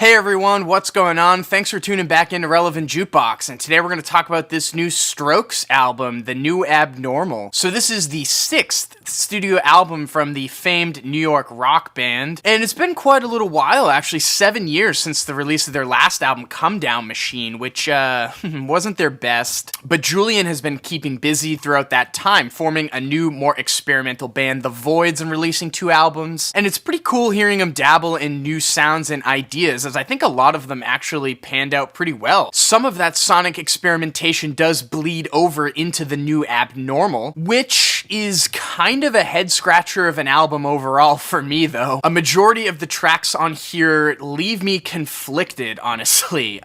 Hey everyone, what's going on? Thanks for tuning back into Relevant Jukebox, and today we're going to talk about this new Strokes album, The New Abnormal. So this is the 6th studio album from the famed New York rock band, and it's been quite a little while, actually 7 years since the release of their last album, Come Down Machine, which wasn't their best, but Julian has been keeping busy throughout that time, forming a new, more experimental band, The Voids, and releasing 2 albums, and it's pretty cool hearing him dabble in new sounds and ideas, as I think a lot of them actually panned out pretty well. Some of that sonic experimentation does bleed over into The New Abnormal, which is kind of a head scratcher of an album overall for me though. A majority of the tracks on here leave me conflicted, honestly.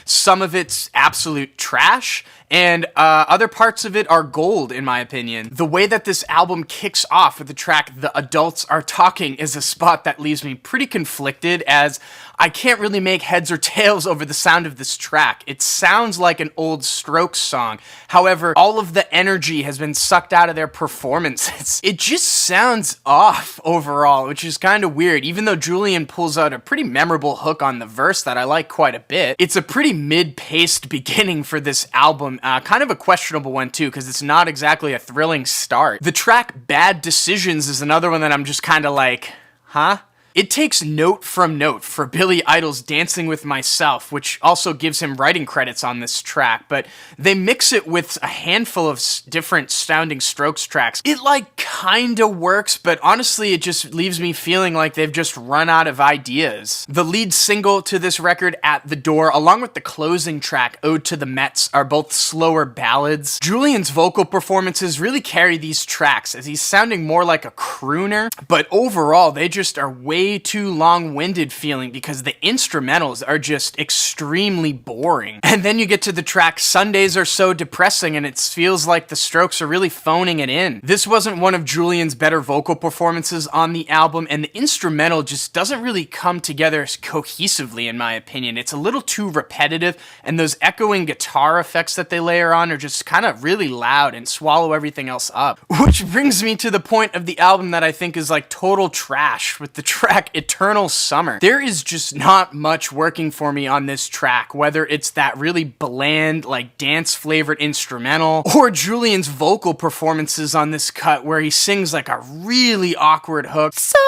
Some of it's absolute trash, and other parts of it are gold, in my opinion. The way that this album kicks off with the track The Adults Are Talking is a spot that leaves me pretty conflicted, as I can't really make heads or tails over the sound of this track. It sounds like an old Strokes song. However, all of the energy has been sucked out of their performances. It just sounds off overall, which is kind of weird, even though Julian pulls out a pretty memorable hook on the verse that I like quite a bit. It's a pretty mid-paced beginning for this album, kind of a questionable one too, because it's not exactly a thrilling start. The track Bad Decisions is another one that I'm just kind of like, huh? It takes note from note for Billy Idol's Dancing With Myself, which also gives him writing credits on this track, but they mix it with a handful of different sounding Strokes tracks. It kinda works, but honestly it just leaves me feeling like they've just run out of ideas. The lead single to this record, At the Door, along with the closing track, Ode to the Mets, are both slower ballads. Julian's vocal performances really carry these tracks, as he's sounding more like a crooner, but overall they just are way too long-winded feeling because the instrumentals are just extremely boring. And then you get to the track Sundays Are So Depressing, and it feels like the Strokes are really phoning it in. This wasn't one of Julian's better vocal performances on the album, and the instrumental just doesn't really come together cohesively, in my opinion. It's a little too repetitive, and those echoing guitar effects that they layer on are just kind of really loud and swallow everything else up. Which brings me to the point of the album that I think is like total trash, with the track Eternal Summer. There is just not much working for me on this track, whether it's that really bland, dance-flavored instrumental, or Julian's vocal performances on this cut where he sings like a really awkward hook. Summer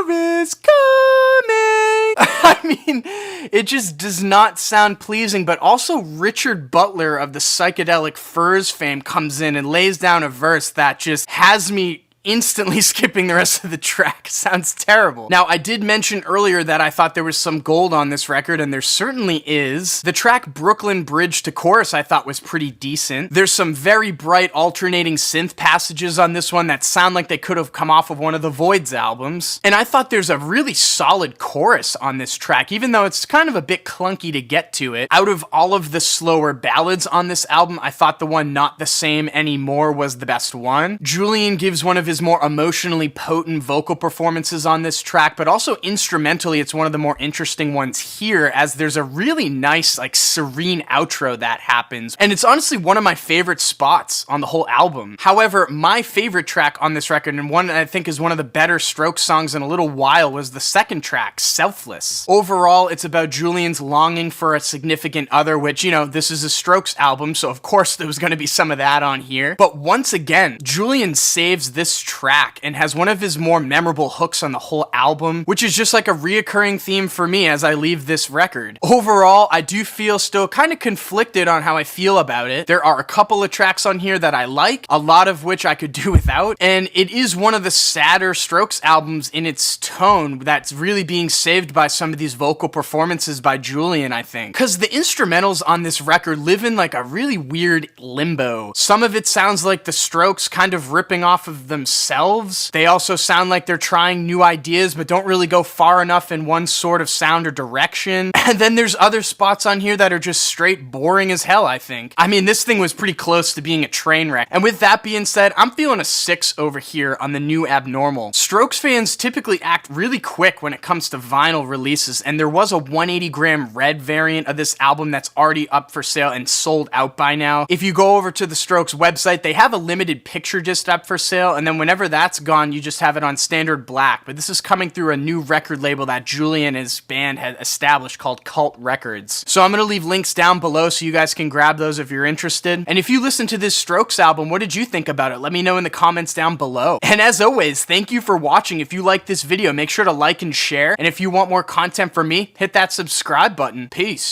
is coming! I mean, it just does not sound pleasing, but also Richard Butler of the Psychedelic Furs fame comes in and lays down a verse that just has me instantly skipping the rest of the track. Sounds terrible. Now, I did mention earlier that I thought there was some gold on this record, and there certainly is. The track Brooklyn Bridge to Chorus I thought was pretty decent. There's some very bright alternating synth passages on this one that sound like they could have come off of one of the Voids albums. And I thought there's a really solid chorus on this track, even though it's kind of a bit clunky to get to it. Out of all of the slower ballads on this album, I thought the one Not the Same Anymore was the best one. Julian gives one of his more emotionally potent vocal performances on this track, but also instrumentally it's one of the more interesting ones here, as there's a really nice, serene outro that happens, and it's honestly one of my favorite spots on the whole album. However, my favorite track on this record, and one that I think is one of the better Strokes songs in a little while, was the second track, Selfless. Overall, it's about Julian's longing for a significant other, which, this is a Strokes album, so of course there was going to be some of that on here, but once again, Julian saves this track and has one of his more memorable hooks on the whole album, which is just like a reoccurring theme for me as I leave this record. Overall, I do feel still kind of conflicted on how I feel about it. There are a couple of tracks on here that I like, a lot of which I could do without, and it is one of the sadder Strokes albums in its tone that's really being saved by some of these vocal performances by Julian, I think. Because the instrumentals on this record live in a really weird limbo. Some of it sounds like the Strokes kind of ripping off of themselves. They also sound like they're trying new ideas but don't really go far enough in one sort of sound or direction. And then there's other spots on here that are just straight boring as hell, I think. I mean, this thing was pretty close to being a train wreck. And with that being said, I'm feeling a 6 over here on The New Abnormal. Strokes fans typically act really quick when it comes to vinyl releases, and there was a 180-gram red variant of this album that's already up for sale and sold out by now. If you go over to the Strokes website, they have a limited picture just up for sale, and then whenever that's gone, you just have it on standard black. But this is coming through a new record label that Julian and his band had established called Cult Records. So I'm going to leave links down below so you guys can grab those if you're interested. And if you listen to this Strokes album, what did you think about it? Let me know in the comments down below. And as always, thank you for watching. If you like this video, make sure to like and share. And if you want more content from me, hit that subscribe button. Peace.